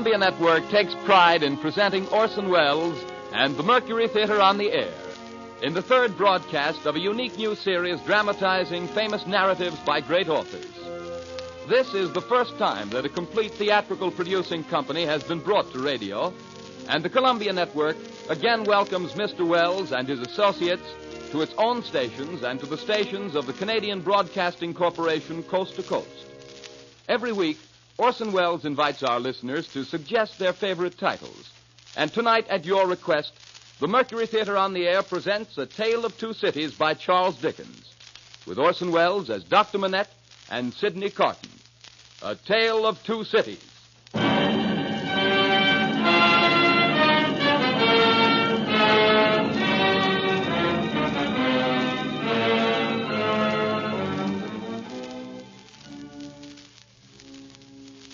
Columbia Network takes pride in presenting Orson Welles and the Mercury Theatre on the air in the third broadcast of a unique new series dramatizing famous narratives by great authors. This is the first time that a complete theatrical producing company has been brought to radio, and the Columbia Network again welcomes Mr. Welles and his associates to its own stations and to the stations of the Canadian Broadcasting Corporation coast to coast. Every week, Orson Welles invites our listeners to suggest their favorite titles. And tonight, at your request, the Mercury Theatre on the Air presents A Tale of Two Cities by Charles Dickens, with Orson Welles as Dr. Manette and Sidney Carton. A Tale of Two Cities.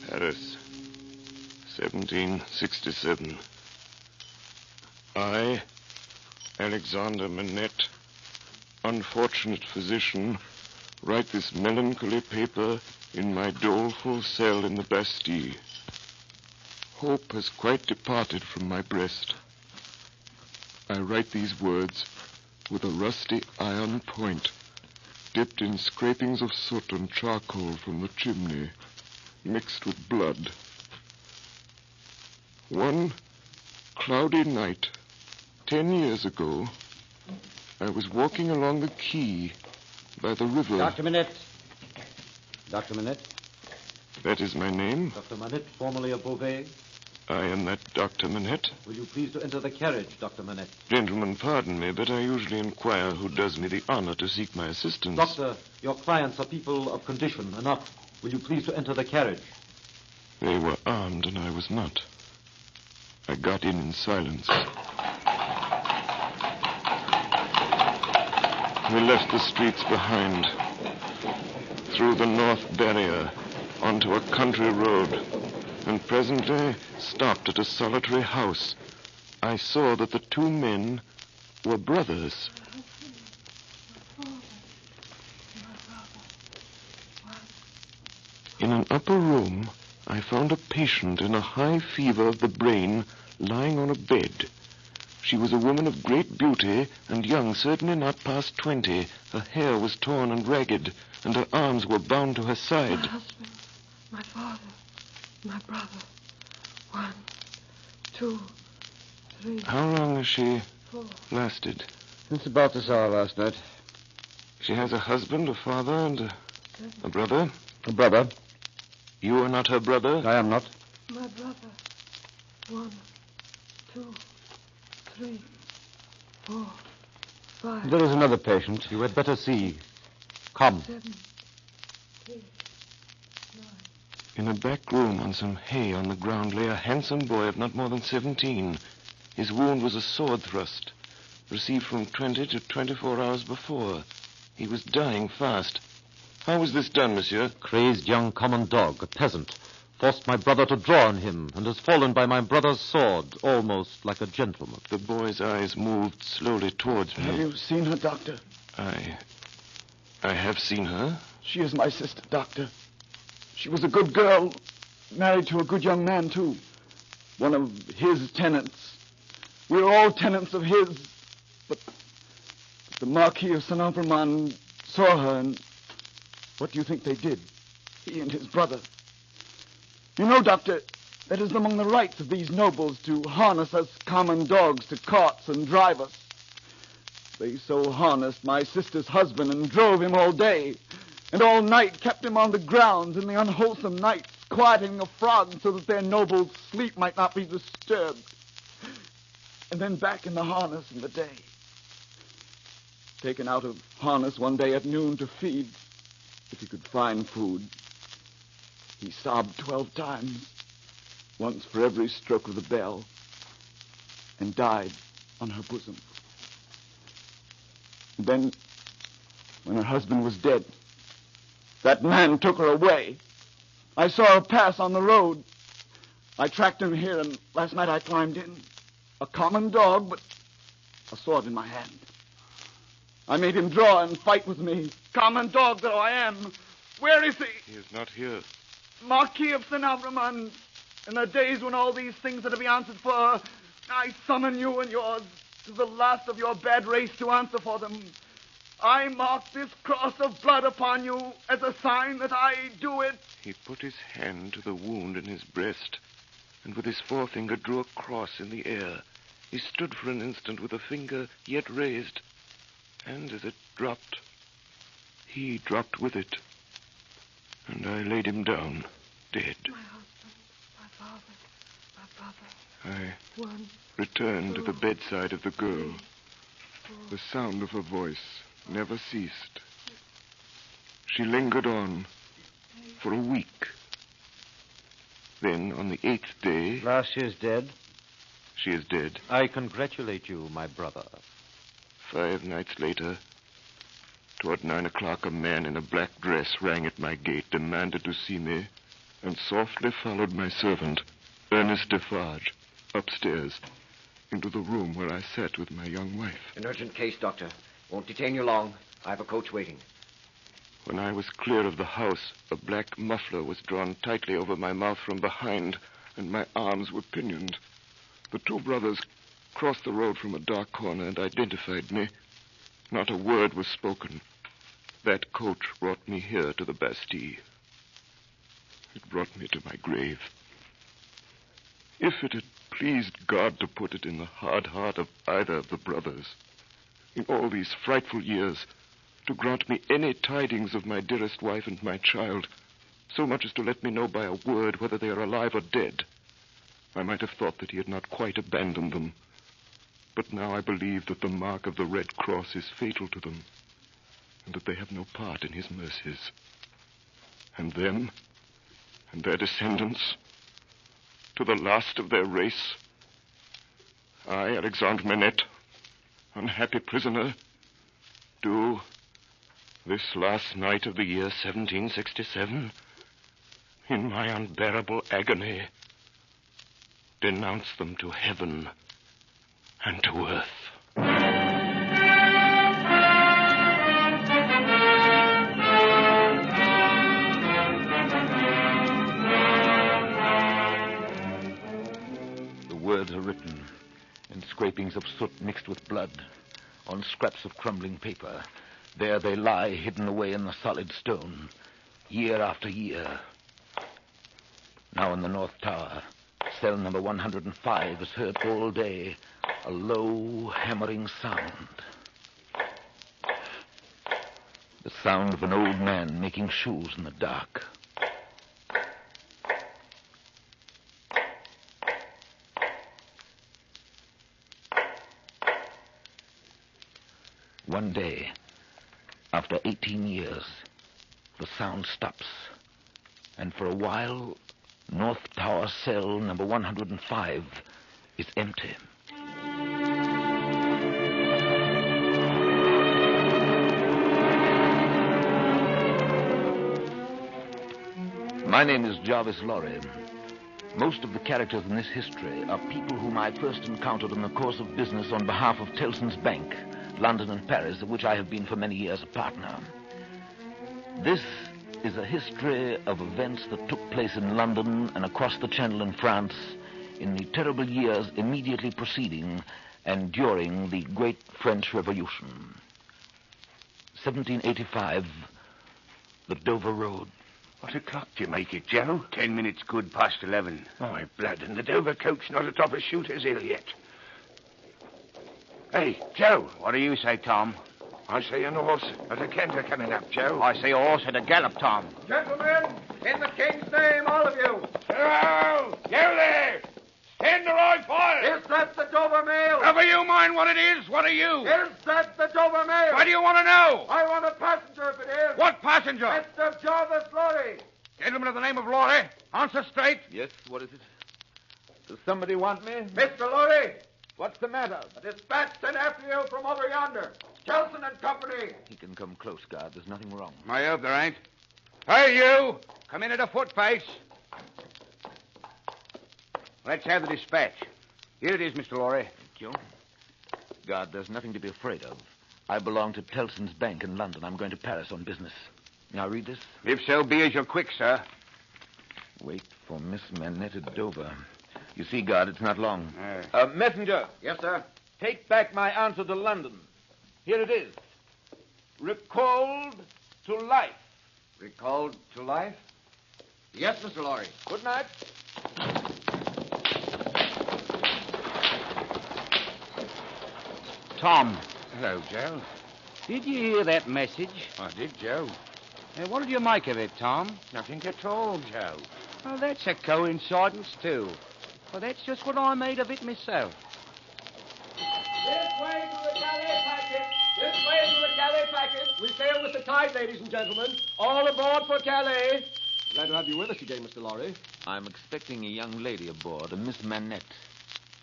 Paris, 1767. I, Alexander Manette, unfortunate physician, write this melancholy paper in my doleful cell in the Bastille. Hope has quite departed from my breast. I write these words with a rusty iron point, dipped in scrapings of soot and charcoal from the chimney, mixed with blood. One cloudy night, 10 years ago, I was walking along the quay by the river. Dr. Manette. Dr. Manette. That is my name. Dr. Manette, formerly of Beauvais. I am that Dr. Manette. Will you please to enter the carriage, Dr. Manette? Gentlemen, pardon me, but I usually inquire who does me the honor to seek my assistance. Doctor, your clients are people of condition enough. Will you please to enter the carriage? They were armed and I was not. I got in silence. We left the streets behind, through the North Barrier, onto a country road, and presently stopped at a solitary house. I saw that the two men were brothers. In an upper room, I found a patient in a high fever of the brain lying on a bed. She was a woman of great beauty and young, certainly not past 20. Her hair was torn and ragged, and her arms were bound to her side. My husband, my father, my brother. 1, 2, 3. How long has she 4. lasted? It's about this hour last night. She has a husband, a father, and a brother. A brother. You are not her brother? I am not. My brother. 1, 2, 3, 4, 5. There is another patient. You had better see. Come. 7, 8, 9. In a back room on some hay on the ground lay a handsome boy of not more than 17. His wound was a sword thrust, received from 20 to 24 hours before. He was dying fast. How was this done, monsieur? Crazed young common dog, a peasant, forced my brother to draw on him and has fallen by my brother's sword, almost like a gentleman. The boy's eyes moved slowly towards me. Have you seen her, Doctor? I have seen her. She is my sister, Doctor. She was a good girl, married to a good young man, too. One of his tenants. We are all tenants of his. But the Marquis of Saint-Amand saw her, and what do you think they did? He and his brother. You know, Doctor, that is among the rights of these nobles to harness us common dogs to carts and drive us. They so harnessed my sister's husband and drove him all day, and all night kept him on the grounds in the unwholesome nights, quieting the frogs so that their nobles' sleep might not be disturbed. And then back in the harness in the day. Taken out of harness one day at noon to feed, if he could find food. He sobbed 12 times, once for every stroke of the bell, and died on her bosom. And then, when her husband was dead, that man took her away. I saw her pass on the road. I tracked him here, and last night I climbed in. A common dog, but a sword in my hand. I made him draw and fight with me. Common dog though I am. Where is he? He is not here. Marquis of Saint-Amand. In the days when all these things are to be answered for, I summon you and yours to the last of your bad race to answer for them. I mark this cross of blood upon you as a sign that I do it. He put his hand to the wound in his breast, and with his forefinger drew a cross in the air. He stood for an instant with a finger yet raised, and as it dropped, he dropped with it, and I laid him down, dead. My husband, my father, my brother. I One, returned to two, the bedside of the girl. four. The sound of her voice never ceased. She lingered on for a week. Then, on the 8th day... Last year's dead? She is dead. I congratulate you, my brother. 5 nights later, toward 9 o'clock, a man in a black dress rang at my gate, demanded to see me, and softly followed my servant, Ernest Defarge, upstairs, into the room where I sat with my young wife. An urgent case, Doctor. Won't detain you long. I have a coach waiting. When I was clear of the house, a black muffler was drawn tightly over my mouth from behind, and my arms were pinioned. The 2 brothers crossed the road from a dark corner and identified me. Not a word was spoken. That coach brought me here to the Bastille. It brought me to my grave. If it had pleased God to put it in the hard heart of either of the brothers, in all these frightful years, to grant me any tidings of my dearest wife and my child, so much as to let me know by a word whether they are alive or dead, I might have thought that he had not quite abandoned them. But now I believe that the mark of the Red Cross is fatal to them, and that they have no part in his mercies. And them, and their descendants, to the last of their race, I, Alexandre Manette, unhappy prisoner, do, this last night of the year 1767, in my unbearable agony, denounce them to heaven and to earth. The words are written in scrapings of soot mixed with blood on scraps of crumbling paper. There they lie, hidden away in the solid stone, year after year. Now in the North Tower, cell number 105 is heard all day, a low, hammering sound. The sound of an old man making shoes in the dark. One day, after 18 years, the sound stops, and for a while, North Tower cell number 105 is empty. My name is Jarvis Lorry. Most of the characters in this history are people whom I first encountered in the course of business on behalf of Tellson's Bank, London and Paris, of which I have been for many years a partner. This is a history of events that took place in London and across the Channel in France in the terrible years immediately preceding and during the Great French Revolution. 1785, the Dover Road. What o'clock do you make it, Joe? 10 minutes good past 11. My blood, and the Dover coach not atop a shooter's hill yet. Hey, Joe. What do you say, Tom? I see an horse. There's a canter coming up, Joe. I see a horse at a gallop, Tom. Gentlemen, in the king's name, all of you. Hello! You there! Stand the right fire! Is that the Dover mail? Never you mind what it is. What are you? Is that the Dover mail? What do you want to know? I want a passenger if it is. What passenger? Mr. Jarvis Lorry. Gentleman of the name of Lorry. Answer straight. Yes, what is it? Does somebody want me? Mr. Lorry, What's the matter? a dispatch sent after you from over yonder. Kelson and Company. He can come close, guard. There's nothing wrong. I hope there ain't. Hey, you! Come in at a footpace. Let's have the dispatch. Here it is, Mr. Lorry. Thank you. Guard, there's nothing to be afraid of. I belong to Tellson's Bank in London. I'm going to Paris on business. Now read this. If so be as you're quick, sir. Wait For Miss Manette at Dover. You see, guard, it's not long. Messenger. Yes, sir. Take back my answer to London. Here it is. Recalled to life. Recalled to life? Yes, Mr. Laurie. Good night. Tom, Hello, Joe. did you hear that message? I did, Joe. What did you make of it, Tom? Nothing at all, Joe. Well, that's a coincidence, too. Well, that's just what I made of it myself. This way to the Calais packet. This way to the Calais packet. We sail with the tide, ladies and gentlemen. All aboard for Calais. Glad to have you with us again, Mr. Laurie. I'm expecting a young lady aboard, a Miss Manette.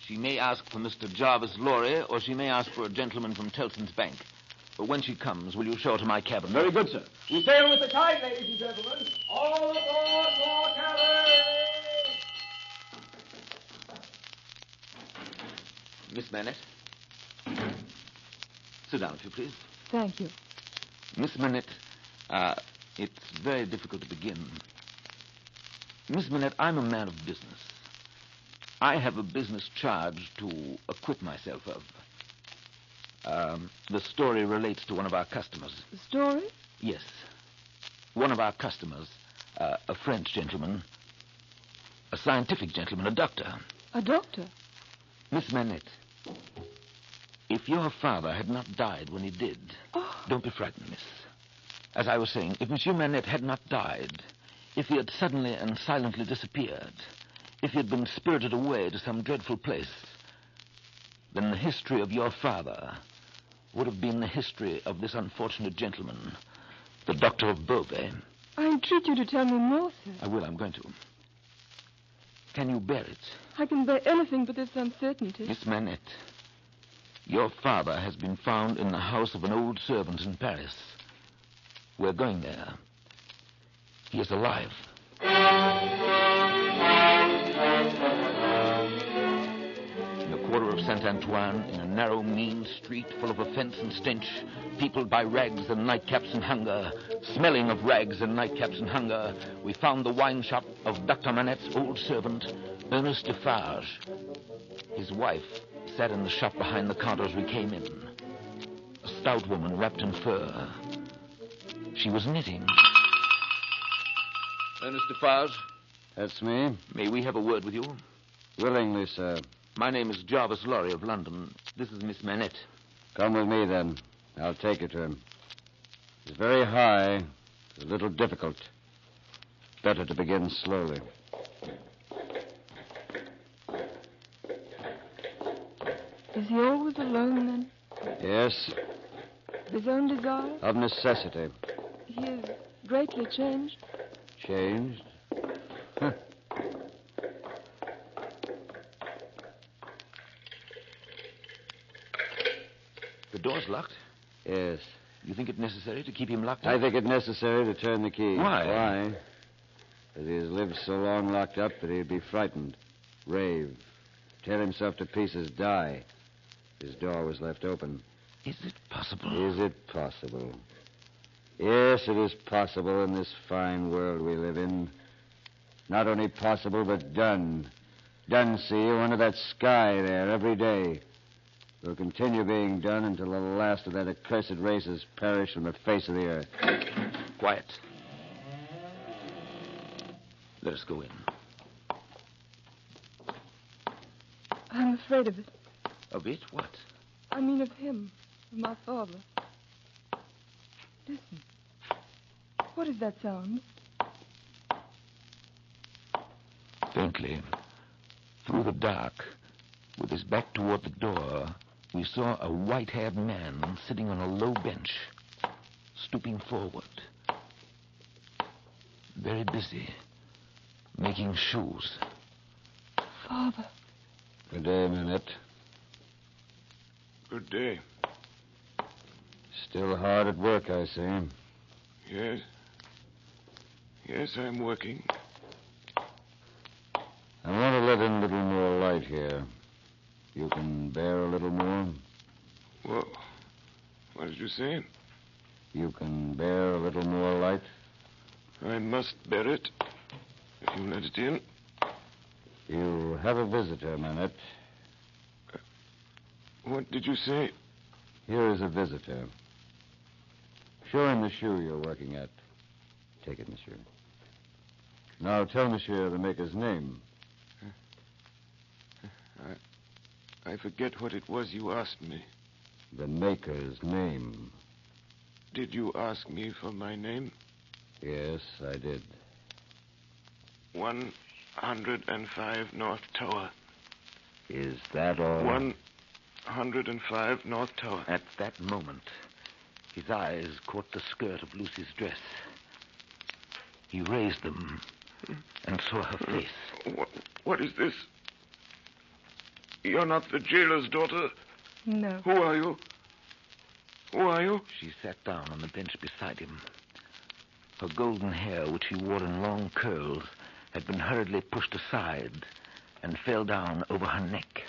She may ask for Mr. Jarvis Laurie, or she may ask for a gentleman from Tellson's Bank. But when she comes, will you show her to my cabin? Very good, sir. We sail with the tide, ladies and gentlemen. All aboard for Calais. Miss Manette. Sit down, if you please. Thank you. Miss Manette, it's very difficult to begin. Miss Manette, I'm a man of business. I have a business charge to acquit myself of. The story relates to one of our customers. The story? Yes. One of our customers, a French gentleman, a scientific gentleman, a doctor. A doctor? Miss Manette, if your father had not died when he did, don't be frightened, miss. As I was saying, if Monsieur Manette had not died, if he had suddenly and silently disappeared, if he had been spirited away to some dreadful place, then the history of your father would have been the history of this unfortunate gentleman, the doctor of Beauvais. I entreat you to tell me more, sir. I will, I'm going to. Can you bear it? I can bear anything but this uncertainty. Miss Manette, your father has been found in the house of an old servant in Paris. We're going there. He is alive. In the quarter of Saint-Antoine, in a narrow, mean street full of offense and stench, peopled by rags and nightcaps and hunger, smelling of rags and nightcaps and hunger, we found the wine shop of Dr. Manette's old servant, Ernest Defarge. His wife sat in the shop behind the counter as we came in. A stout woman wrapped in fur. She was knitting. Ernest Defarge, That's me. may we have a word with you? Willingly, sir. My name is Jarvis Laurie of London. This is Miss Manette. Come with me, then. I'll take you to him. It's very high. It's a little difficult. Better to begin slowly. Is he always alone, then? Yes, Of his own desire? of necessity. He is greatly changed? Changed? Huh. The door's locked. Yes. You think it necessary to keep him locked up? I think it necessary to turn the key. Why? Why? Because he has lived so long locked up that he'd be frightened, rave, tear himself to pieces, die. His door was left open. Is it possible? Is it possible? Yes, it is possible in this fine world we live in. Not only possible, but done. Done, see you, under that sky there every day. Will continue being done until the last of that accursed race has perished from the face of the earth. Quiet. Let us go in. I'm afraid of it. Of it? What? I mean of him, of my father. Listen. What is that sound? Faintly, through the dark, with his back toward the door, we saw a white-haired man sitting on a low bench, stooping forward. Very busy, making shoes. Father. Good day, Manette. Good day. Still hard at work, I see. Yes. Yes, I'm working. I want to let in a little more light here. You can bear a little more? Well, what did you say? You can bear a little more light? I must bear it. If you let it in. You have a visitor, Manette. What did you say? Here is a visitor. Show him the shoe you're working at. Take it, monsieur. Now tell monsieur the maker's name. I forget what it was you asked me. The maker's name. Did you ask me for my name? Yes, I did. 105 North Tower. Is that all? 105 North Tower. At that moment, his eyes caught the skirt of Lucy's dress. He raised them and saw her face. What is this? You're not the jailer's daughter? No. Who are you? Who are you? She sat down on the bench beside him. Her golden hair, which she wore in long curls, had been hurriedly pushed aside and fell down over her neck.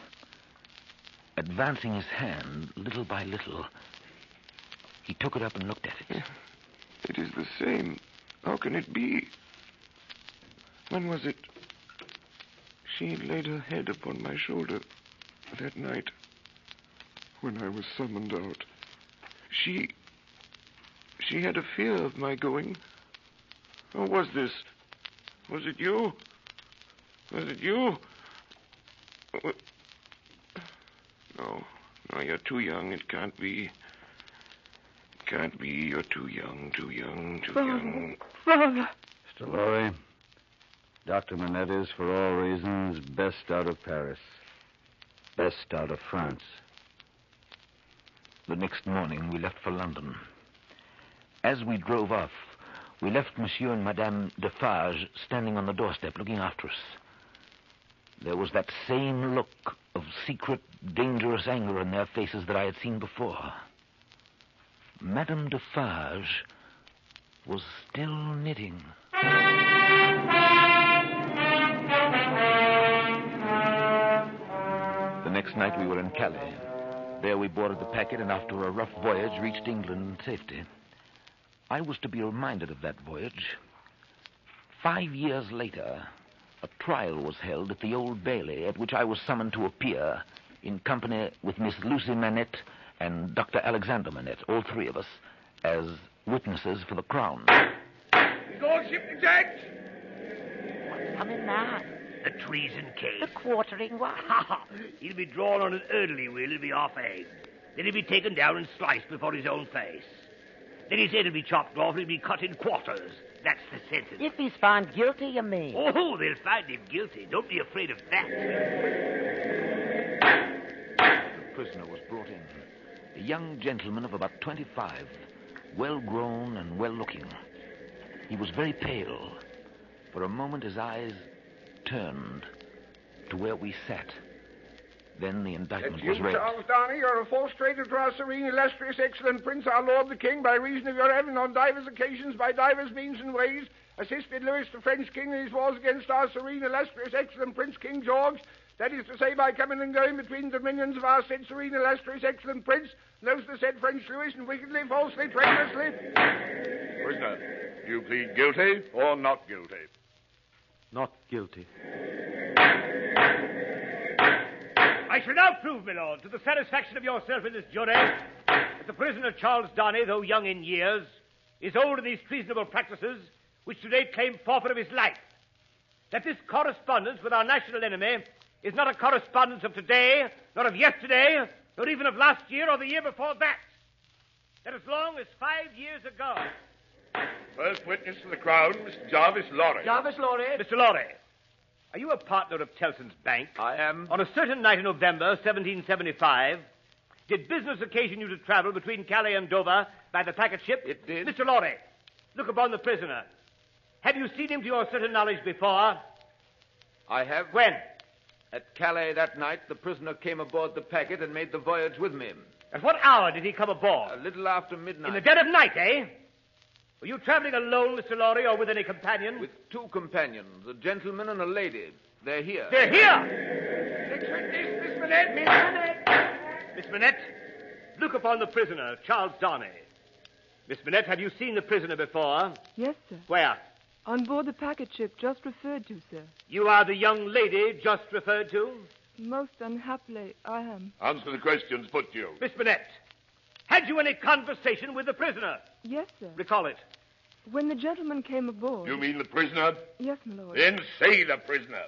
Advancing his hand, little by little, he took it up and looked at it. It is the same. How can it be? When was it? She laid her head upon my shoulder that night when I was summoned out. She had a fear of my going. Or was this? Was it you? Was it you? No, you're too young. It can't be. It can't be. You're too young, too young. Father. Mr. Lorry, Dr. Manette is, for all reasons, best out of Paris. Best out of France. The next morning, we left for London. As we drove off, we left Monsieur and Madame Defarge standing on the doorstep looking after us. There was that same look of secret, dangerous anger in their faces that I had seen before. Madame Defarge was still knitting. The next night we were in Calais. There we boarded the packet and after a rough voyage reached England in safety. I was to be reminded of that voyage. 5 years later, a trial was held at the Old Bailey at which I was summoned to appear in company with Miss Lucy Manette and Dr. Alexander Manette, all three of us, as witnesses for the Crown. Is all shipped exact? What's coming now? A treason case. The quartering one. He'll be drawn on an early will. He'll be half-egged. Then he'll be taken down and sliced before his own face. Then his head will be chopped off and he'll be cut in quarters. That's the sentence. If he's found guilty, you mean? Oh, they'll find him guilty. Don't be afraid of that. The prisoner was brought in. A young gentleman of about 25, well-grown and well-looking. He was very pale. For a moment, his eyes turned to where we sat. Then the indictment was read. Charles Darnay, you're a false traitor to our serene, illustrious, excellent Prince, our Lord the King, by reason of your having on divers occasions, by divers means and ways, assisted Louis the French King in his wars against our serene, illustrious, excellent Prince, King George. That is to say, by coming and going between the dominions of our said serene, illustrious, excellent Prince, and those the said French Louis, and wickedly, falsely, traitorously. Prisoner, do you plead guilty or not guilty? Not guilty. I shall now prove, my lord, to the satisfaction of yourself in this jury, that the prisoner Charles Darnay, though young in years, is old in these treasonable practices which today claim forfeit of his life. That this correspondence with our national enemy is not a correspondence of today, nor of yesterday, nor even of last year or the year before that. That as long as 5 years ago... First witness for the Crown, Mr. Jarvis Lorry. Jarvis Lorry. Mr. Lorry, are you a partner of Tellson's Bank? I am. On a certain night in November, 1775, did business occasion you to travel between Calais and Dover by the packet ship? It did. Mr. Lorry, look upon the prisoner. Have you seen him to your certain knowledge before? I have. When? At Calais that night, the prisoner came aboard the packet and made the voyage with me. At what hour did he come aboard? A little after midnight. In the dead of night, eh? Were you traveling alone, Mr. Lorry, or with any companion? With two companions, a gentleman and a lady. They're here. They're here! Next witness, Miss Manette. Miss Manette. Miss Manette, look upon the prisoner, Charles Darnay. Miss Manette, have you seen the prisoner before? Yes, sir. Where? On board the packet ship just referred to, sir. You are the young lady just referred to? Most unhappily, I am. Answer the questions put to you. Miss Manette, had you any conversation with the prisoner? Yes, sir. Recall it. When the gentleman came aboard... You mean the prisoner? Yes, my lord. Then say the prisoner.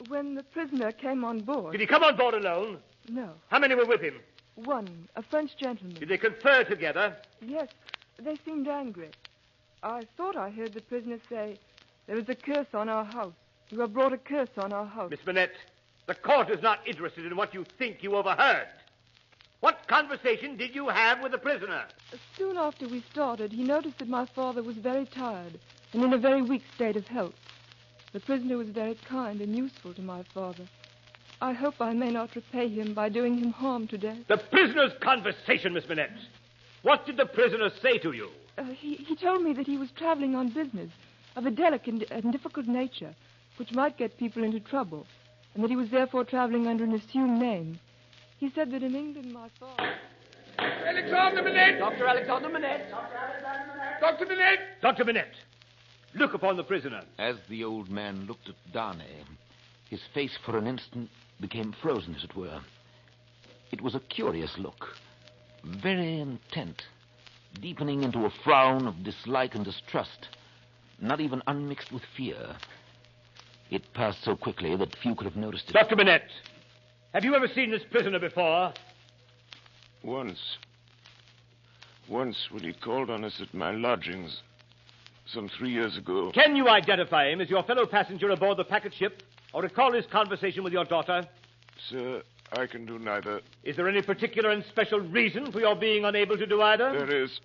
When the prisoner came on board... Did he come on board alone? No. How many were with him? One, a French gentleman. Did they confer together? Yes, they seemed angry. I thought I heard the prisoner say, there is a curse on our house. You have brought a curse on our house. Miss Manette, the court is not interested in what you think you overheard. What conversation did you have with the prisoner? Soon after we started, he noticed that my father was very tired and in a very weak state of health. The prisoner was very kind and useful to my father. I hope I may not repay him by doing him harm today. The prisoner's conversation, Miss Manette. What did the prisoner say to you? He told me that he was traveling on business of a delicate and difficult nature, which might get people into trouble, and that he was therefore traveling under an assumed name. He said that in England, my father... Alexander Manette! Dr. Alexander Manette! Dr. Manette! Dr. Manette, look upon the prisoner. As the old man looked at Darnay, his face for an instant became frozen, as it were. It was a curious look, very intent, deepening into a frown of dislike and distrust, not even unmixed with fear. It passed so quickly that few could have noticed it. Dr. Manette, have you ever seen this prisoner before? Once when he called on us at my lodgings some 3 years ago. Can you identify him as your fellow passenger aboard the packet ship, or recall his conversation with your daughter? Sir, I can do neither. Is there any particular and special reason for your being unable to do either? There is.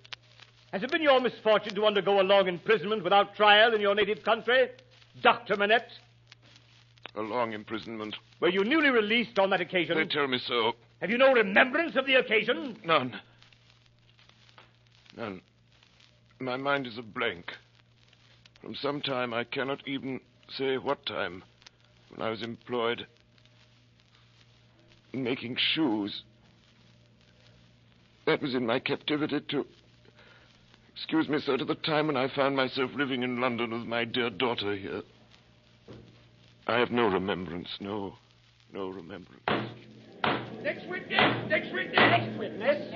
Has it been your misfortune to undergo a long imprisonment without trial in your native country, Dr. Manette? A long imprisonment. Were you newly released on that occasion? They tell me so. Have you no remembrance of the occasion? None. My mind is a blank. From some time, I cannot even say what time, when I was employed in making shoes. That was in my captivity to... Excuse me, sir, to the time when I found myself living in London with my dear daughter here. I have no remembrance, no remembrance. Next witness! Next witness! Next witness!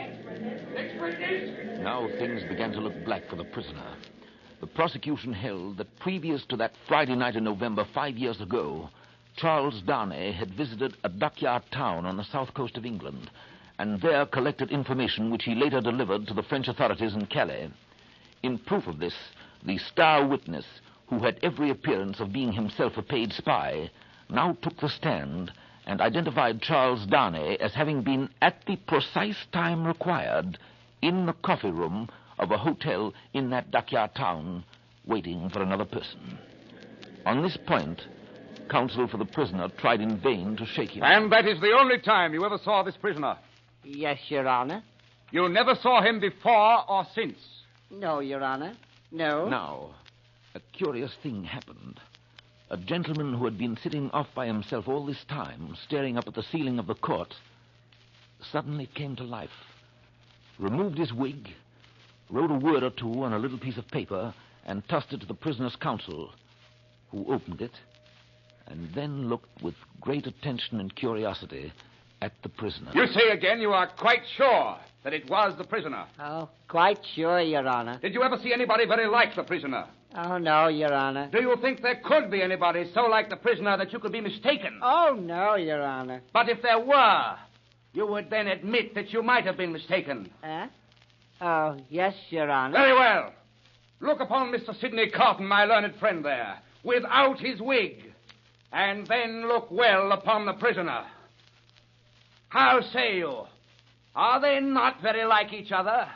Next witness! Now things began to look black for the prisoner. The prosecution held that previous to that Friday night in November 5 years ago, Charles Darnay had visited a dockyard town on the south coast of England, and there collected information which he later delivered to the French authorities in Calais. In proof of this, the star witness, who had every appearance of being himself a paid spy, now took the stand and identified Charles Darnay as having been at the precise time required in the coffee room of a hotel in that dockyard town, waiting for another person. On this point, counsel for the prisoner tried in vain to shake him. And that is the only time you ever saw this prisoner? Yes, Your Honor. You never saw him before or since? No, Your Honor. No. Now, a curious thing happened. A gentleman who had been sitting off by himself all this time, staring up at the ceiling of the court, suddenly came to life, removed his wig, wrote a word or two on a little piece of paper, and tossed it to the prisoner's counsel, who opened it, and then looked with great attention and curiosity at the prisoner. You say again you are quite sure that it was the prisoner? Oh, quite sure, Your Honor. Did you ever see anybody very like the prisoner? Oh, no, Your Honor. Do you think there could be anybody so like the prisoner that you could be mistaken? Oh, no, Your Honor. But if there were, you would then admit that you might have been mistaken. Oh, yes, Your Honor. Very well. Look upon Mr. Sidney Carton, my learned friend there, without his wig, and then look well upon the prisoner. How say you? Are they not very like each other?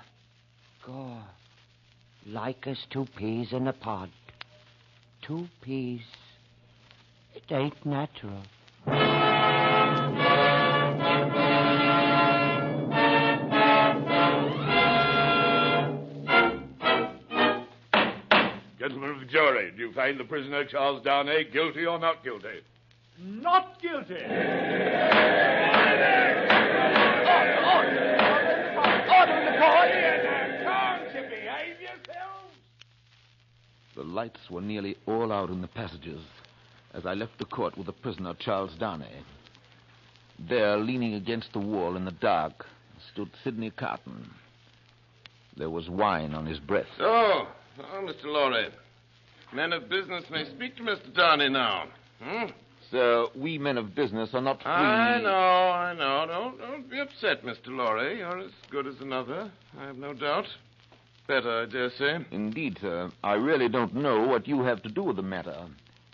God, like as two peas in a pod. Two peas. It ain't natural. Gentlemen of the jury, do you find the prisoner, Charles Darnay, guilty or not guilty? Not guilty. Order in the court! Can't you behave yourselves? The lights were nearly all out in the passages as I left the court with the prisoner, Charles Darnay. There, leaning against the wall in the dark, stood Sidney Carton. There was wine on his breath. So, Mr. Lorry, men of business may speak to Mr. Darnay now. Sir, we men of business are not free. I know. Don't be upset, Mr. Lorry. You're as good as another, I have no doubt. Better, I dare say. Indeed, sir. I really don't know what you have to do with the matter.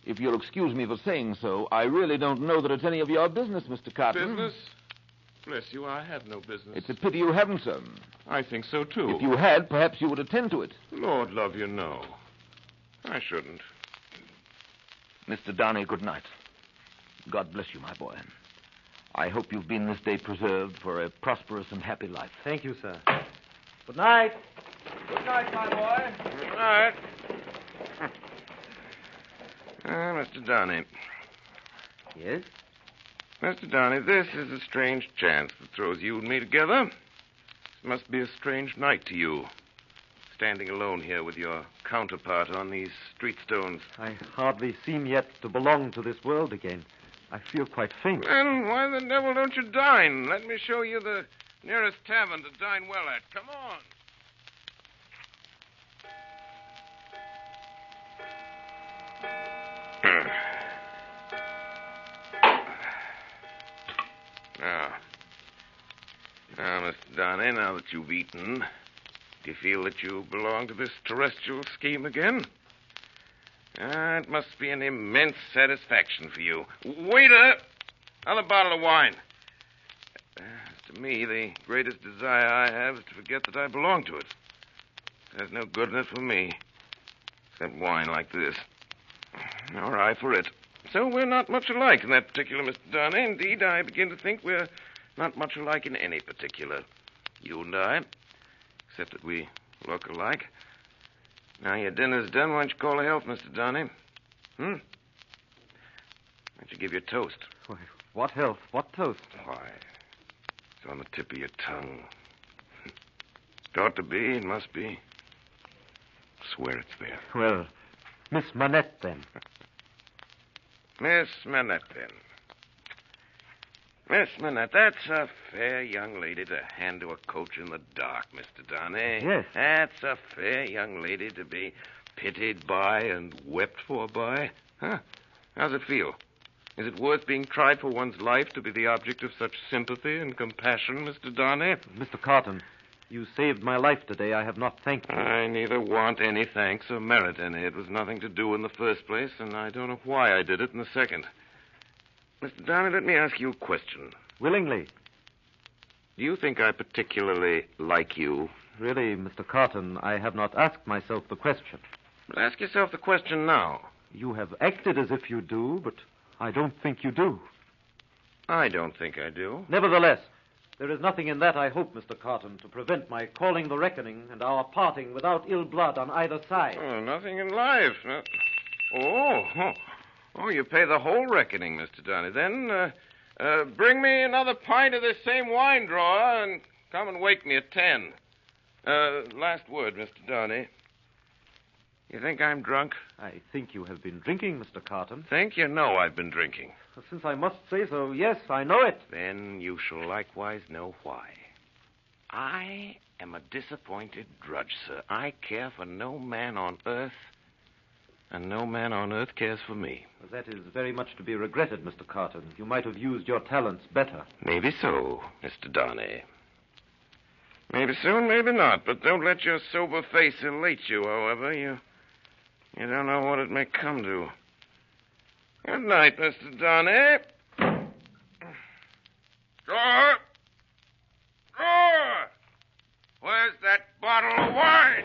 If you'll excuse me for saying so, I really don't know that it's any of your business, Mr. Carton. Business? Bless you, I have no business. It's a pity you haven't, sir. I think so, too. If you had, perhaps you would attend to it. Lord love you, no. I shouldn't. Mr. Darnay, good night. God bless you, my boy. I hope you've been this day preserved for a prosperous and happy life. Thank you, sir. Good night. Good night, my boy. Good night. Mr. Darnay. Yes? Mr. Darnay, this is a strange chance that throws you and me together. This must be a strange night to you, standing alone here with your counterpart on these street stones. I hardly seem yet to belong to this world again. I feel quite faint. Then why the devil don't you dine? Let me show you the nearest tavern to dine well at. Come on. Now, Mr. Darnay, now that you've eaten, do you feel that you belong to this terrestrial scheme again? It must be an immense satisfaction for you. Waiter, another bottle of wine. To me, the greatest desire I have is to forget that I belong to it. There's no good in it for me, except wine like this. All right, for it. So we're not much alike in that particular, Mr. Darnay. Indeed, I begin to think we're not much alike in any particular. You and I, except that we look alike. Now your dinner's done, why don't you call a health, Mr. Darnay? Why don't you give your toast? Why, what health? What toast? Why, it's on the tip of your tongue. It ought to be, it must be. Swear it's there. Well, Miss Manette, then. Miss Manette, then. Miss Manette, that's a fair young lady to hand to a coach in the dark, Mr. Darnay. Yes. That's a fair young lady to be pitied by and wept for by. Huh? How's it feel? Is it worth being tried for one's life to be the object of such sympathy and compassion, Mr. Darnay? Mr. Carton, you saved my life today. I have not thanked you. I neither want any thanks or merit any. It was nothing to do in the first place, and I don't know why I did it in the second. Mr. Darnay, let me ask you a question. Willingly. Do you think I particularly like you? Really, Mr. Carton, I have not asked myself the question. But ask yourself the question now. You have acted as if you do, but I don't think you do. I don't think I do. Nevertheless, there is nothing in that, I hope, Mr. Carton, to prevent my calling the reckoning and our parting without ill blood on either side. Oh, nothing in life. Oh, you pay the whole reckoning, Mr. Darnay. Then, bring me another pint of this same wine drawer and come and wake me at 10. Last word, Mr. Darnay. You think I'm drunk? I think you have been drinking, Mr. Carton. Think you know I've been drinking? Since I must say so, yes, I know it. Then you shall likewise know why. I am a disappointed drudge, sir. I care for no man on earth, and no man on earth cares for me. That is very much to be regretted, Mr. Carton. You might have used your talents better. Maybe so, Mr. Darnay. Maybe so, maybe not. But don't let your sober face elate you, however. You don't know what it may come to. Good night, Mr. Darnay. Drawer! Drawer! Where's that bottle of wine?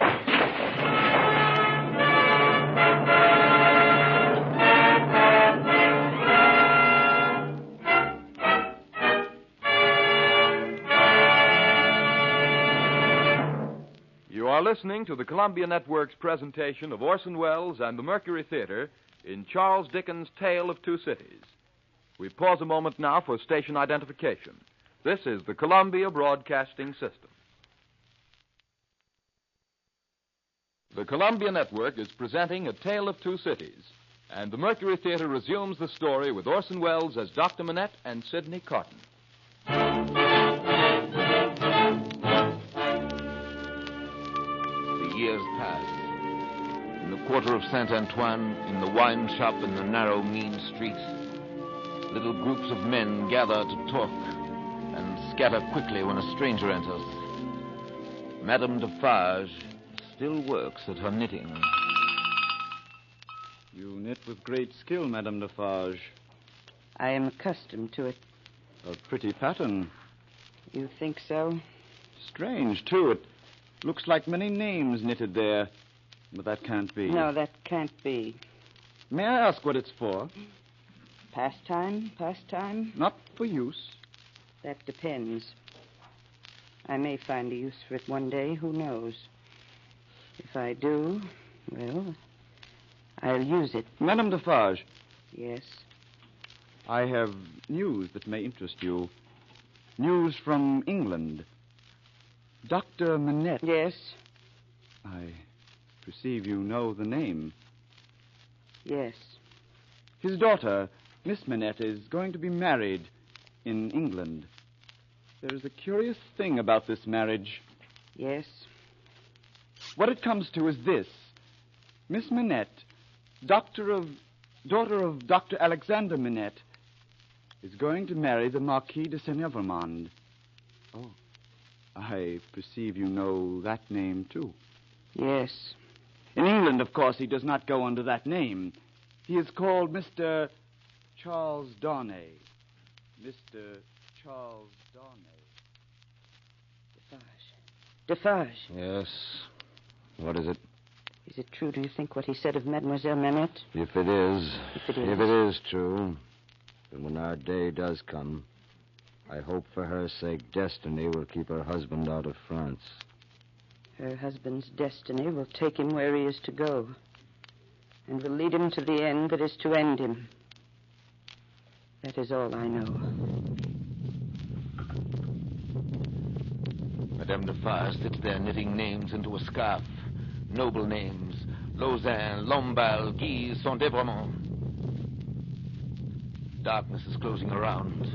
You are listening to the Columbia Network's presentation of Orson Welles and the Mercury Theatre in Charles Dickens' Tale of Two Cities. We pause a moment now for station identification. This is the Columbia Broadcasting System. The Columbia Network is presenting A Tale of Two Cities, and the Mercury Theatre resumes the story with Orson Welles as Dr. Manette and Sidney Carton. The years pass. In the quarter of Saint Antoine, in the wine shop in the narrow, mean street, little groups of men gather to talk and scatter quickly when a stranger enters. Madame Defarge still works at her knitting. You knit with great skill, Madame Defarge. I am accustomed to it. A pretty pattern. You think so? Strange, too. It looks like many names knitted there. But that can't be. No, that can't be. May I ask what it's for? Pastime? Not for use. That depends. I may find a use for it one day, who knows? If I do, well, I'll use it. Madame Defarge. Yes? I have news that may interest you. News from England. Dr. Manette. Yes? I perceive you know the name. Yes. His daughter, Miss Manette, is going to be married in England. There is a curious thing about this marriage. Yes? What it comes to is this. Miss Manette, daughter of Dr. Alexander Manette, is going to marry the Marquis de Saint-Evremond. Oh. I perceive you know that name, too. Yes. In England, of course, he does not go under that name. He is called Mr. Charles Darnay. Mr. Charles Darnay. Defarge. Yes. What is it? Is it true, do you think, what he said of Mademoiselle Manette? If it is. If it is true, then when our day does come, I hope for her sake destiny will keep her husband out of France. Her husband's destiny will take him where he is to go, and will lead him to the end that is to end him. That is all I know. Madame Defarge sits there knitting names into a scarf. Noble names. Lausanne, Lamballe, Guise, Saint-Evremond. Darkness is closing around.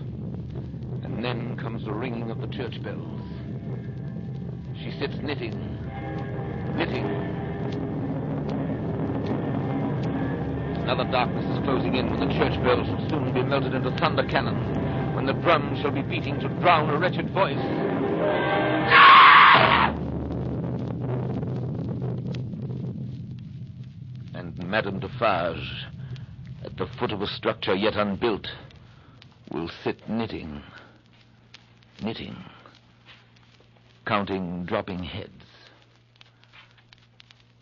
And then comes the ringing of the church bells. She sits knitting. Another darkness is closing in when the church bells shall soon be melted into thunder cannon, when the drums shall be beating to drown a wretched voice. And Madame Defarge, at the foot of a structure yet unbuilt, will sit knitting, counting dropping heads.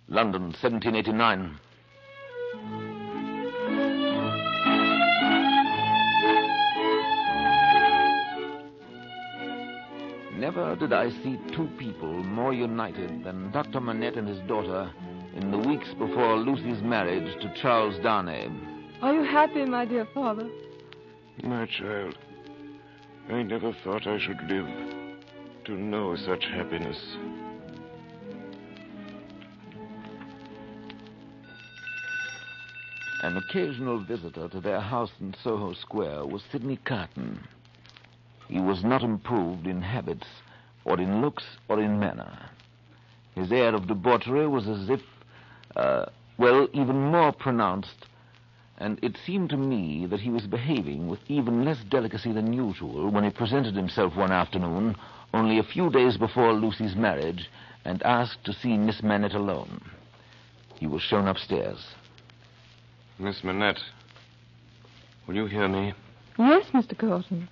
London, 1789. Never did I see two people more united than Dr. Manette and his daughter in the weeks before Lucy's marriage to Charles Darnay. Are you happy, my dear father? My child, I never thought I should live to know such happiness. An occasional visitor to their house in Soho Square was Sidney Carton. He was not improved in habits, or in looks, or in manner. His air of debauchery was as if, even more pronounced, and it seemed to me that he was behaving with even less delicacy than usual when he presented himself one afternoon, only a few days before Lucy's marriage, and asked to see Miss Manette alone. He was shown upstairs. Miss Manette, will you hear me? Yes, Mr. Carton.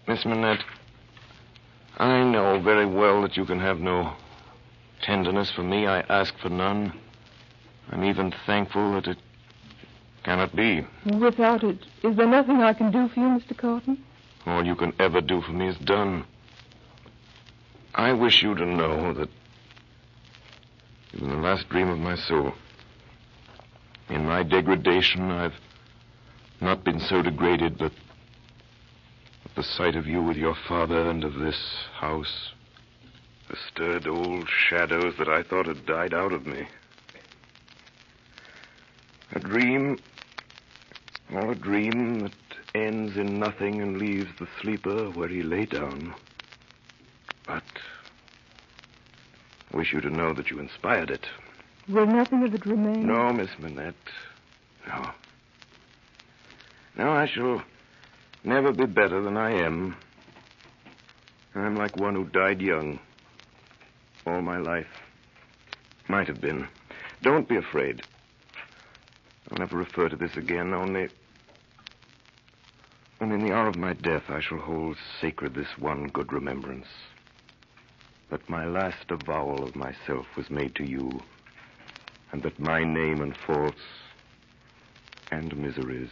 Miss Manette, I know very well that you can have no tenderness for me. I ask for none. I'm even thankful that it cannot be. Without it, is there nothing I can do for you, Mr. Carton? All you can ever do for me is done. I wish you to know that in the last dream of my soul, in my degradation, I've not been so degraded, but at the sight of you with your father and of this house, The stirred old shadows that I thought had died out of me. A dream that ends in nothing and leaves the sleeper where he lay down. But I wish you to know that you inspired it. Will nothing of it remain? No, Miss Manette. No. No, I shall never be better than I am. I'm like one who died young. All my life. Might have been. Don't be afraid. I'll never refer to this again, only in the hour of my death I shall hold sacred this one good remembrance. That my last avowal of myself was made to you, and that my name and faults and miseries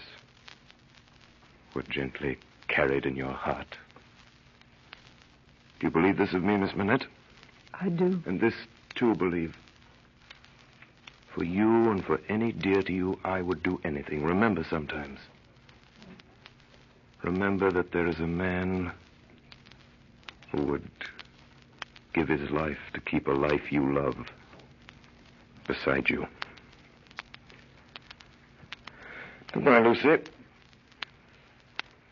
were gently carried in your heart. Do you believe this of me, Miss Manette? I do. And this, too, believe. For you and for any dear to you, I would do anything. Remember sometimes. Remember that there is a man who would give his life to keep a life you love beside you. Goodbye, Lucy.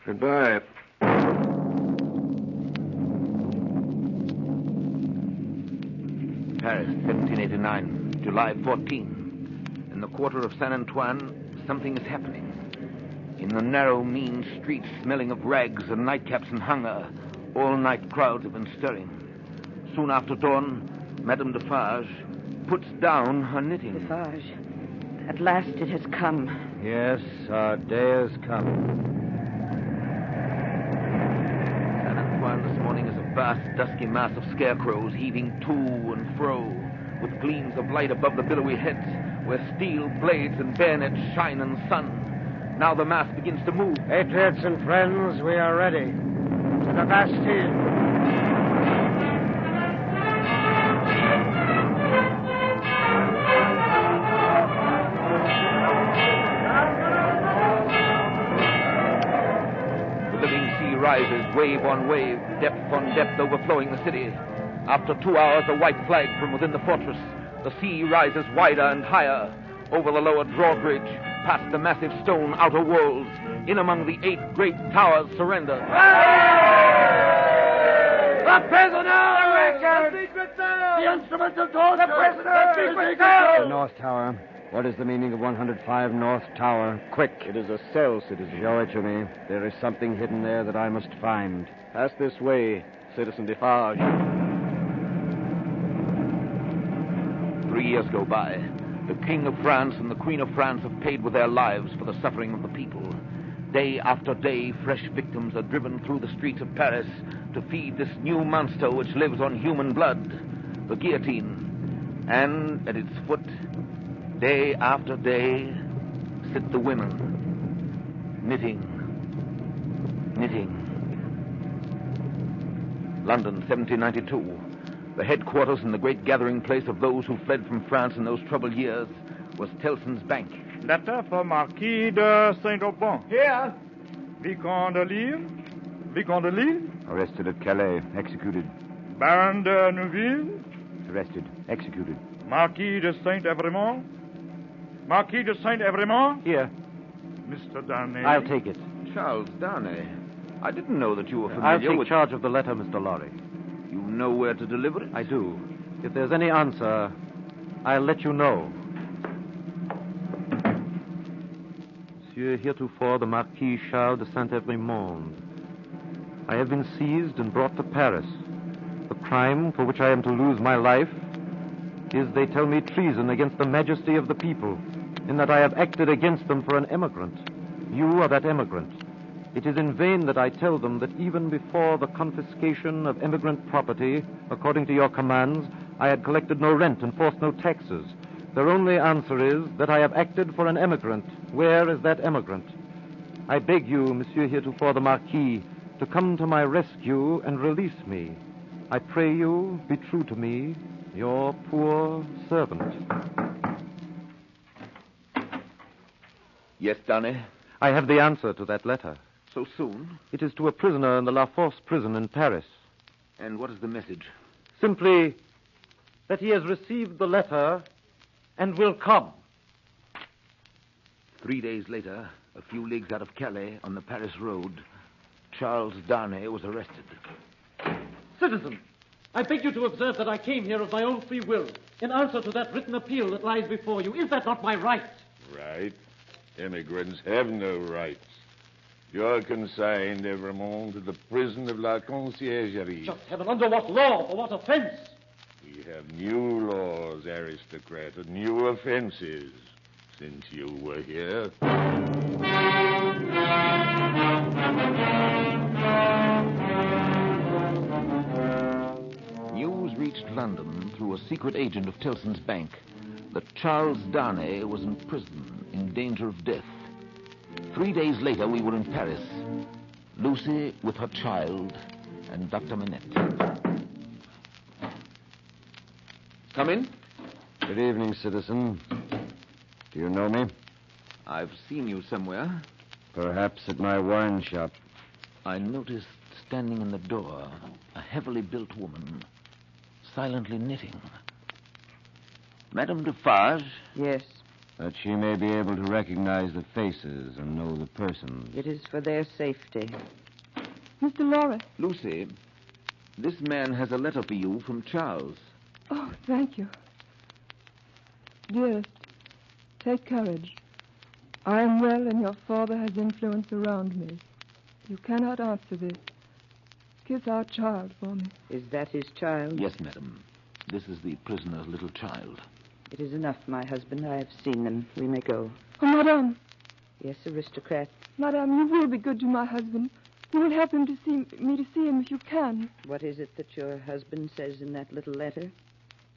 Goodbye. Paris, 1789, July 14. In the quarter of Saint Antoine, something is happening. In the narrow, mean streets, smelling of rags and nightcaps and hunger, all-night crowds have been stirring. Soon after dawn, Madame Defarge puts down her knitting. Defarge, at last it has come. Yes, our day has come. Saint Antoine this morning is a vast, dusky mass of scarecrows heaving to and fro, with gleams of light above the billowy heads, where steel blades and bayonets shine in the sun. Now the mass begins to move. Patriots and friends, we are ready. To the Bastille. The living sea rises, wave on wave, depth on depth, overflowing the city. After 2 hours, a white flag from within the fortress. The sea rises wider and higher, over the lower drawbridge, past the massive stone outer walls, in among the 8 great towers surrender. The prisoner! The secret cell! The instruments of torture! The prisoner! The secret cell! The North Tower. What is the meaning of 105 North Tower? Quick. It is a cell, citizen. Show it to me. There is something hidden there that I must find. Pass this way, Citizen Defarge. 3 years go by. The King of France and the Queen of France have paid with their lives for the suffering of the people. Day after day, fresh victims are driven through the streets of Paris to feed this new monster which lives on human blood, the guillotine. And at its foot, day after day, sit the women, knitting. London, 1792. The headquarters and the great gathering place of those who fled from France in those troubled years was Tellson's Bank. Letter for Marquis de Saint-Aubin. Here. Vicomte de Lille. Vicomte de Lille. Arrested at Calais. Executed. Baron de Neuville. Arrested. Executed. Marquis de Saint-Evremont. Marquis de Saint-Evremont. Here. Mr. Darnay. I'll take it. Charles Darnay. I didn't know that you were familiar I'll take with... charge of the letter, Mr. Lorry. You know where to deliver it? I do. If there's any answer, I'll let you know. Monsieur, heretofore the Marquis Charles de Saint-Evremond. I have been seized and brought to Paris. The crime for which I am to lose my life is, they tell me, treason against the majesty of the people, in that I have acted against them for an emigrant. You are that emigrant. It is in vain that I tell them that even before the confiscation of emigrant property, according to your commands, I had collected no rent and forced no taxes. Their only answer is that I have acted for an emigrant. Where is that emigrant? I beg you, Monsieur heretofore the Marquis, to come to my rescue and release me. I pray you, be true to me, your poor servant. Yes, Darnay? I have the answer to that letter. So soon? It is to a prisoner in the La Force prison in Paris. And what is the message? Simply that he has received the letter and will come. 3 days later, a few leagues out of Calais, on the Paris road, Charles Darnay was arrested. Citizen, I beg you to observe that I came here of my own free will, in answer to that written appeal that lies before you. Is that not my right? Right? Immigrants have no rights. You're consigned, Evremont, to the prison of La Conciergerie. Just heaven, under what law? For what offense? We have new laws, aristocrat, and new offenses since you were here. News reached London through a secret agent of Tellson's bank that Charles Darnay was in prison in danger of death. 3 days later, we were in Paris. Lucy with her child and Dr. Manette. Come in. Good evening, citizen. Do you know me? I've seen you somewhere. Perhaps at my wine shop. I noticed standing in the door a heavily built woman, silently knitting. Madame Defarge? Yes. That she may be able to recognize the faces and know the persons. It is for their safety. Mr. Lorry. Lucy, this man has a letter for you from Charles. Oh, thank you. Dearest, take courage. I am well, and your father has influence around me. You cannot answer this. Kiss our child for me. Is that his child? Yes, madam. This is the prisoner's little child. It is enough, my husband. I have seen them. We may go. Oh, Madame. Yes, aristocrat. Madame, you will be good to my husband. You will help him to see me to see him if you can. What is it that your husband says in that little letter?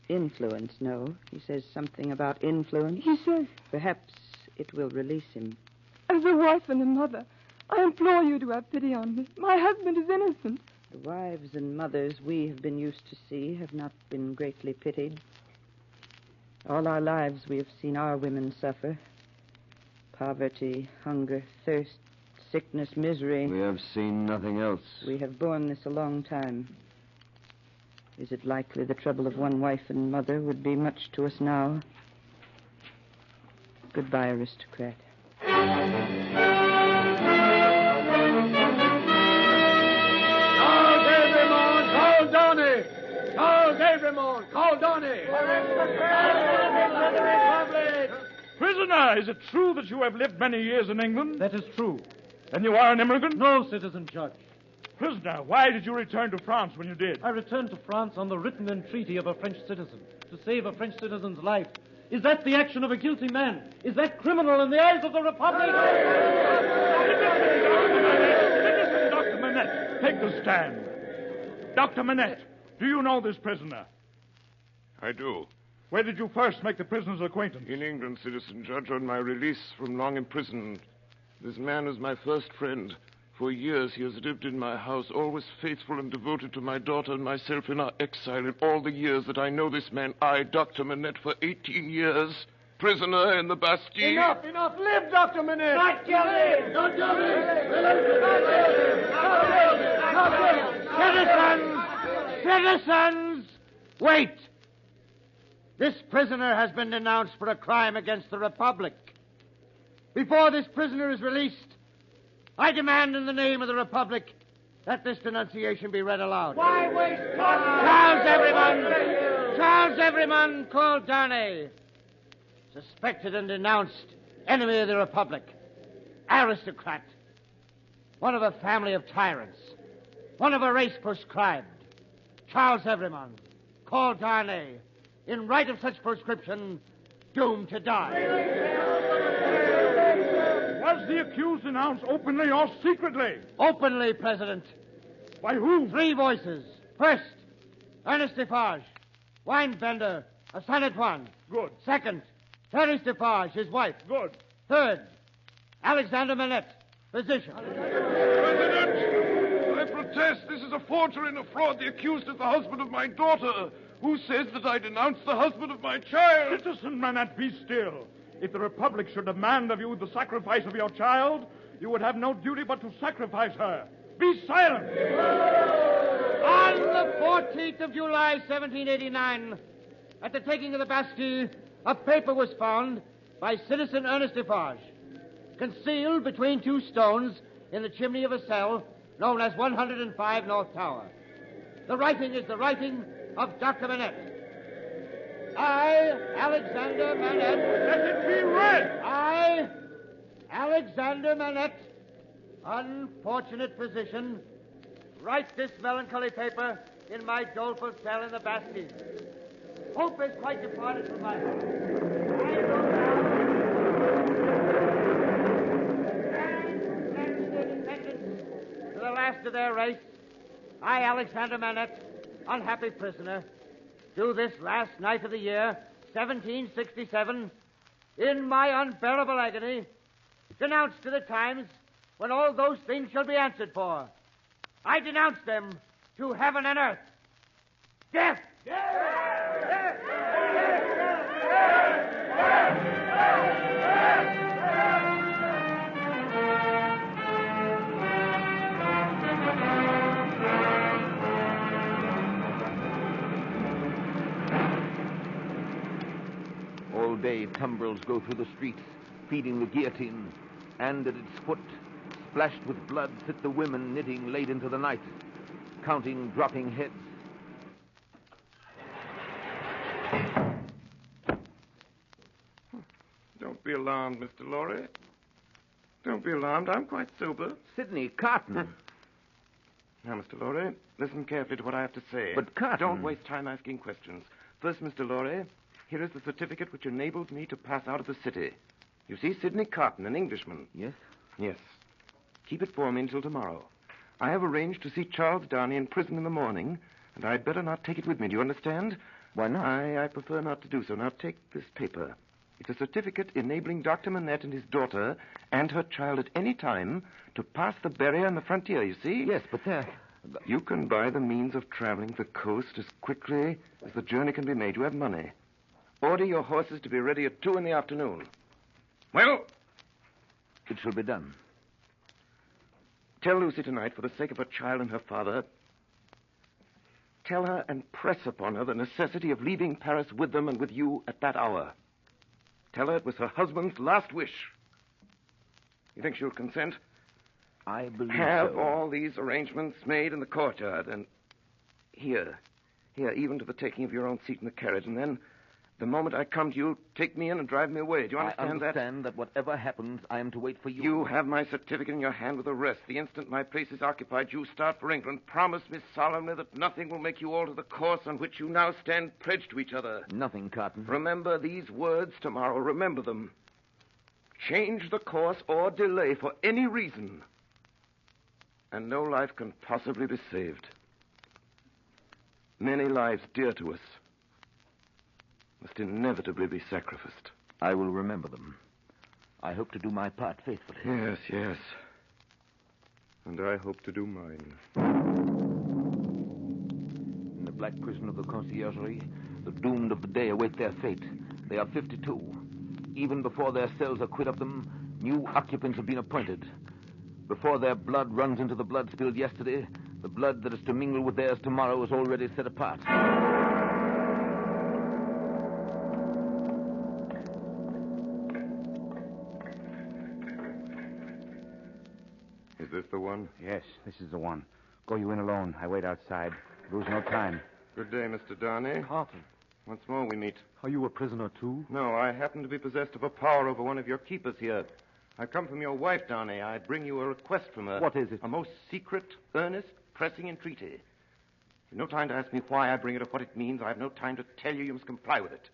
Influence, no. He says something about influence. He says... Perhaps it will release him. As a wife and a mother, I implore you to have pity on me. My husband is innocent. The wives and mothers we have been used to see have not been greatly pitied. All our lives we have seen our women suffer. Poverty, hunger, thirst, sickness, misery. We have seen nothing else. We have borne this a long time. Is it likely the trouble of one wife and mother would be much to us now? Goodbye, aristocrat. Charles Evremont, call Donny! Charles Evremont, call Donny! Prisoner, is it true that you have lived many years in England? That is true. Then you are an immigrant? No, citizen judge. Prisoner, why did you return to France when you did? I returned to France on the written entreaty of a French citizen to save a French citizen's life. Is that the action of a guilty man? Is that criminal in the eyes of the Republic? Citizen Dr. Manette, take the stand. Dr. Manette, do you know this prisoner? I do. Where did you first make the prisoner's acquaintance? In England, citizen judge, on my release from long imprisonment. This man is my first friend. For years he has lived in my house, always faithful and devoted to my daughter and myself in our exile. In all the years that I know this man, I, Dr. Manette, for 18 years, prisoner in the Bastille. Enough! Live, Dr. Manette! Not kill him! Don't kill him! Citizens! Wait! This prisoner has been denounced for a crime against the Republic. Before this prisoner is released, I demand in the name of the Republic that this denunciation be read aloud. Why waste time? Charles Everyman called Darnay. Suspected and denounced enemy of the Republic. Aristocrat. One of a family of tyrants. One of a race proscribed. Charles Everyman called Darnay. In right of such proscription, doomed to die. Was the accused denounced openly or secretly? Openly, President. By whom? 3 voices. First, Ernest Defarge, wine vendor of Saint Antoine. Good. Second, Therese Defarge, his wife. Good. Third, Alexander Manette, physician. President, I protest this is a forgery and a fraud. The accused is the husband of my daughter, who says that I denounced the husband of my child. Citizen Manette, be still. If the Republic should demand of you the sacrifice of your child, you would have no duty but to sacrifice her. Be silent! On the 14th of July, 1789, at the taking of the Bastille, a paper was found by Citizen Ernest Defarge, concealed between two stones in the chimney of a cell known as 105 North Tower. The writing is the writing of Dr. Manette. I, Alexander Manette... Let it be read! I, Alexander Manette, unfortunate physician, write this melancholy paper in my doleful cell in the Bastille. Hope is quite departed from my heart. I go down to the last of their race. I, Alexander Manette, unhappy prisoner, do this last night of the year, 1767, in my unbearable agony, denounce to the times when all those things shall be answered for. I denounce them to heaven and earth. Death! All day, tumbrils go through the streets, feeding the guillotine, and at its foot, splashed with blood, sit the women knitting late into the night, counting dropping heads. Don't be alarmed, Mr. Lorry. Don't be alarmed. I'm quite sober. Sidney Carton. Now, Mr. Lorry, listen carefully to what I have to say. But Carton... Don't waste time asking questions. First, Mr. Lorry, here is the certificate which enables me to pass out of the city. You see, Sidney Carton, an Englishman. Yes? Yes. Keep it for me until tomorrow. I have arranged to see Charles Darnay in prison in the morning, and I'd better not take it with me. Do you understand? Why not? I prefer not to do so. Now, take this paper. It's a certificate enabling Dr. Manette and his daughter and her child at any time to pass the barrier on the frontier, you see? Yes, but you can buy the means of traveling the coast as quickly as the journey can be made. You have money. Order your horses to be ready at 2 in the afternoon. Well? It shall be done. Tell Lucy tonight, for the sake of her child and her father, tell her and press upon her the necessity of leaving Paris with them and with you at that hour. Tell her it was her husband's last wish. You think she'll consent? I believe Have so. all these arrangements made in the courtyard, and here, even to the taking of your own seat in the carriage, and then, the moment I come to you, take me in and drive me away. Do you understand that? I understand that whatever happens, I am to wait for you. You have my certificate in your hand with the rest. The instant my place is occupied, you start for England. Promise me solemnly that nothing will make you alter the course on which you now stand pledged to each other. Nothing, Carton. Remember these words tomorrow. Remember them. Change the course or delay for any reason, and no life can possibly be saved. Many lives dear to us must inevitably be sacrificed. I will remember them. I hope to do my part faithfully. Yes, yes. And I hope to do mine. In the black prison of the Conciergerie, the doomed of the day await their fate. They are 52. Even before their cells are quit of them, new occupants have been appointed. Before their blood runs into the blood spilled yesterday, the blood that is to mingle with theirs tomorrow is already set apart. Is this the one? Yes, this is the one. Go you in alone. I wait outside. Lose no time. Good day, Mr. Darnay. Carton. Once more we meet. Are you a prisoner, too? No, I happen to be possessed of a power over one of your keepers here. I come from your wife, Darnay. I bring you a request from her. What is it? A most secret, earnest, pressing entreaty. You've no time to ask me why I bring it or what it means. I have no time to tell you. You must comply with it.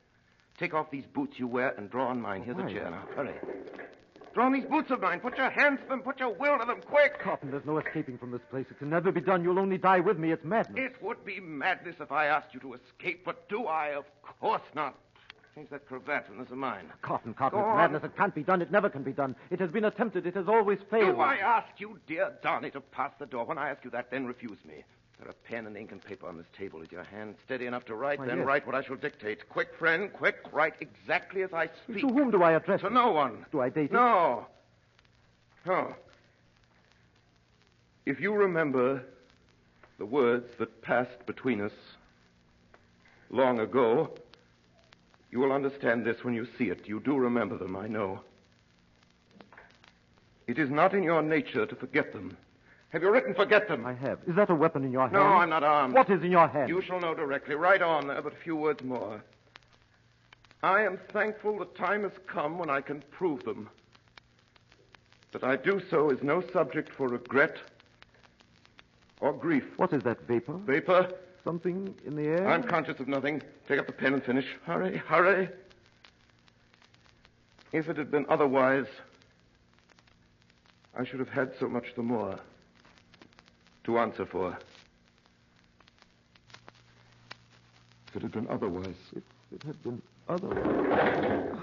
Take off these boots you wear and draw on mine. Here's a chair. Now, hurry. Draw on these boots of mine. Put your hands to them. Put your will to them. Quick! Carton, there's no escaping from this place. It can never be done. You'll only die with me. It's madness. It would be madness if I asked you to escape, but do I? Of course not. Change that cravat from this of mine. Carton, Go it's on. madness. It can't be done. It never can be done. It has been attempted. It has always failed. Do I ask you, dear Darnay, to pass the door? When I ask you that, then refuse me. There are pen and ink and paper on this table. Is your hand steady enough to write? Why, Then yes. write what I shall dictate. Quick, friend, quick. Write exactly as I speak. To whom do I address To it? no one. Do I date it? No. No. If you remember the words that passed between us long ago. You will understand this when you see it. You do remember them, I know. It is not in your nature to forget them. Have you written forget them? I have. Is that a weapon in your hand? No, I'm not armed. What is in your hand? You shall know directly. Right on there, but a few words more. I am thankful the time has come when I can prove them. That I do so is no subject for regret or grief. What is that, vapor? Vapor? Something in the air? I'm conscious of nothing. Take up the pen and finish. Hurry, hurry. If it had been otherwise, I should have had so much the more to answer for. If it had been otherwise. If it had been otherwise.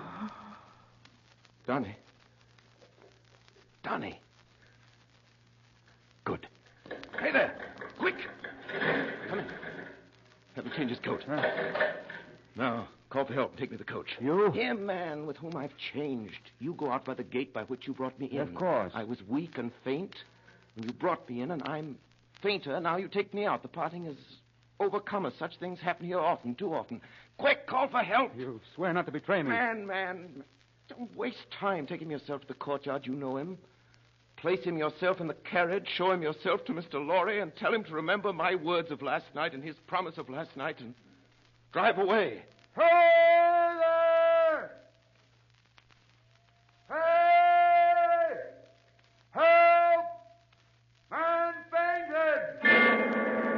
Donnie. Donnie. Good. Hey there. Quick. Come in. Have him change his coat. Now, call for help. Take me to the coach. You? Him, man, with whom I've changed. You go out by the gate by which you brought me in. Of course. I was weak and faint, and you brought me in, and I'm fainter. Now you take me out. The parting has overcome us. Such things happen here often, too often. Quick, call for help. You swear not to betray me. Man, don't waste time. Take him yourself to the courtyard. You know him. Place him yourself in the carriage. Show him yourself to Mr. Lorry and tell him to remember my words of last night and his promise of last night and drive away. Hey there! Hey! Help! Man fainted!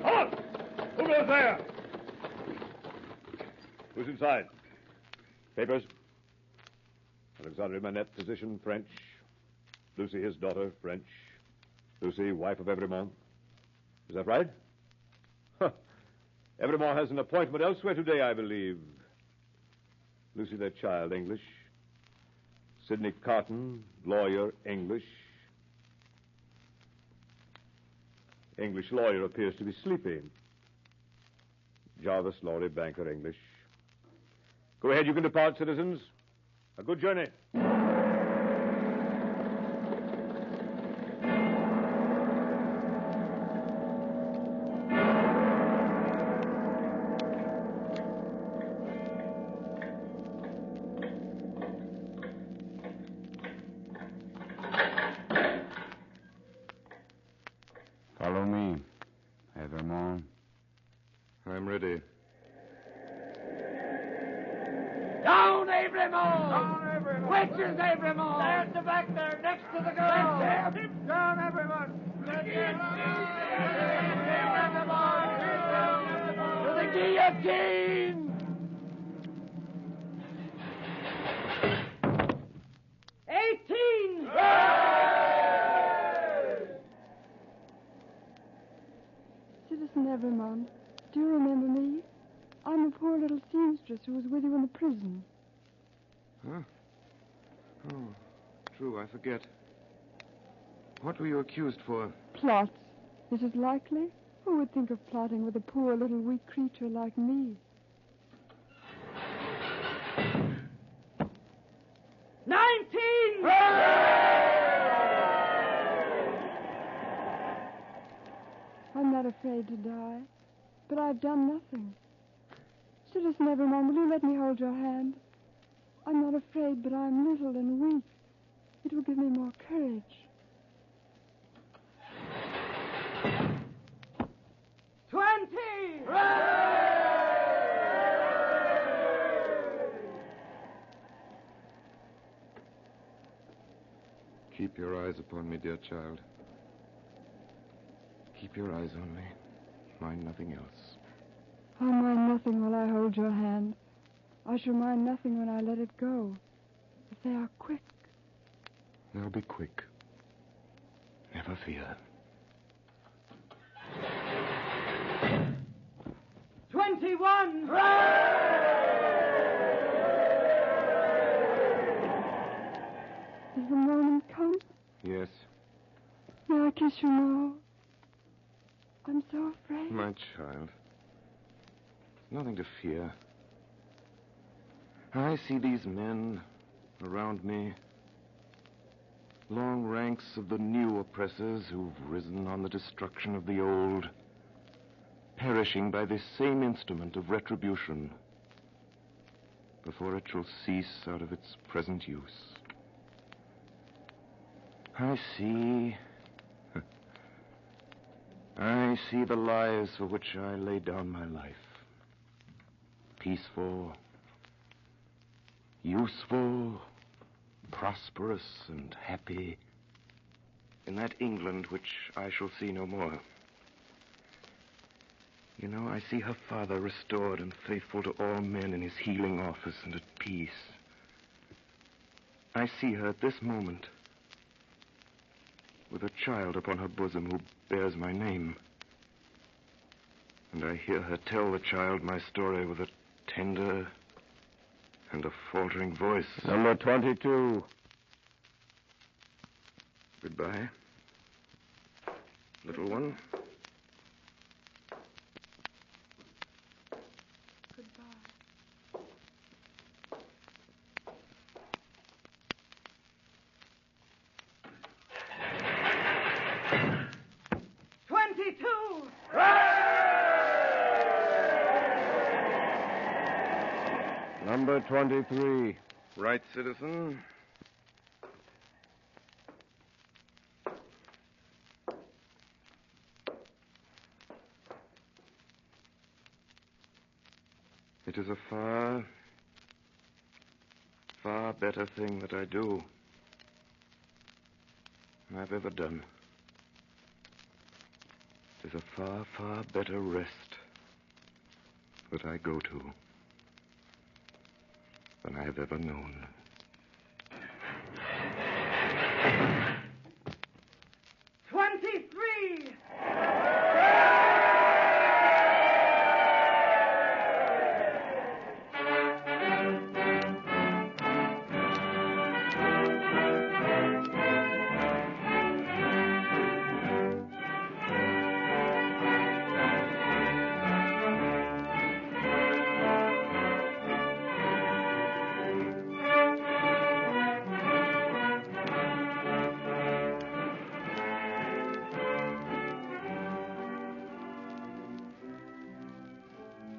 Halt! Who goes there? Who's inside? Papers? Alexandre Manette, physician, French. Lucy, his daughter, French. Lucy, wife of Evremont. Is that right? Huh. Evremont has an appointment elsewhere today, I believe. Lucy, their child, English. Sidney Carton, lawyer, English. English lawyer appears to be sleeping. Jarvis Lorry, banker, English. Go ahead, you can depart, citizens. A good journey. Follow me, Evremont. I'm ready. Down, Evremont! Down, Evremont! Which is Evremont? There at the back there, next to the girl. Let's him. Down, Evremont! Let's him. To the guillotine! 18! Citizen Evremont, do you remember me? I'm the poor little seamstress who was with you in the prison. Huh? Oh, true, I forget. What were you accused for? Plots. Is it likely? Who would think of plotting with a poor little weak creature like me? 19! I'm not afraid to die, but I've done nothing. Citizen Evremont, will you let me hold your hand? I'm not afraid, but I'm little and weak. It will give me more courage. Keep your eyes upon me, dear child. Keep your eyes on me. Mind nothing else. I'll mind nothing while I hold your hand. I shall mind nothing when I let it go. If they are quick. They'll be quick. Never fear. 21! Is the moment come? Yes, May I kiss you now? I'm so afraid. my child. There's nothing to fear. I see these men around me, long ranks of the new oppressors who've risen on the destruction of the old, perishing by this same instrument of retribution before it shall cease out of its present use. I see the lives for which I laid down my life. Peaceful, useful, prosperous, and happy in that England which I shall see no more. You know, I see her father restored and faithful to all men in his healing office and at peace. I see her at this moment with a child upon her bosom who bears my name. And I hear her tell the child my story with a tender and a faltering voice. Number 22. Goodbye, little one. Goodbye. 22! Number 23. Right, citizen. It is a far, far better thing that I do than I've ever done. It is a far, far better rest that I go to than I have ever known.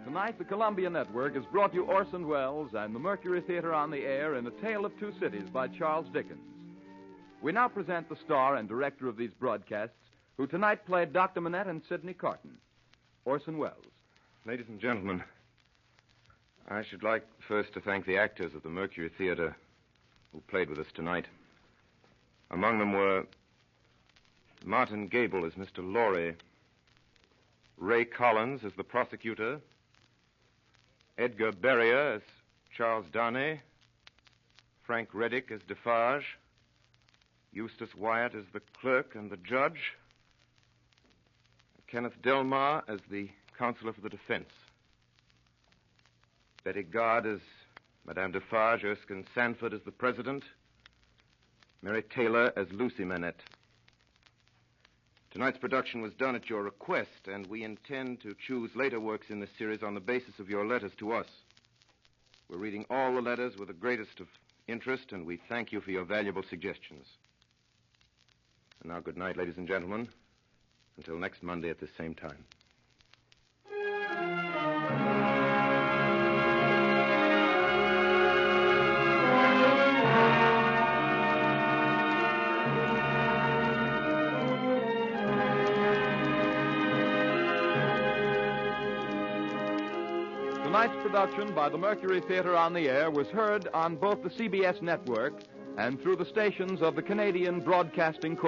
Tonight, the Columbia Network has brought you Orson Welles and the Mercury Theatre on the Air in A Tale of Two Cities by Charles Dickens. We now present the star and director of these broadcasts, who tonight played Dr. Manette and Sidney Carton, Orson Welles. Ladies and gentlemen, I should like first to thank the actors of the Mercury Theatre who played with us tonight. Among them were Martin Gable as Mr. Laurie, Ray Collins as the prosecutor, Edgar Berrier as Charles Darnay, Frank Reddick as Defarge, Eustace Wyatt as the clerk and the judge, Kenneth Delmar as the counselor for the defense, Betty Gard as Madame Defarge, Erskine Sanford as the president, Mary Taylor as Lucy Manette. Tonight's production was done at your request, and we intend to choose later works in this series on the basis of your letters to us. We're reading all the letters with the greatest of interest, and we thank you for your valuable suggestions. And now, good night, ladies and gentlemen. Until next Monday at this same time. Tonight's production by the Mercury Theatre on the Air was heard on both the CBS network and through the stations of the Canadian Broadcasting Corporation.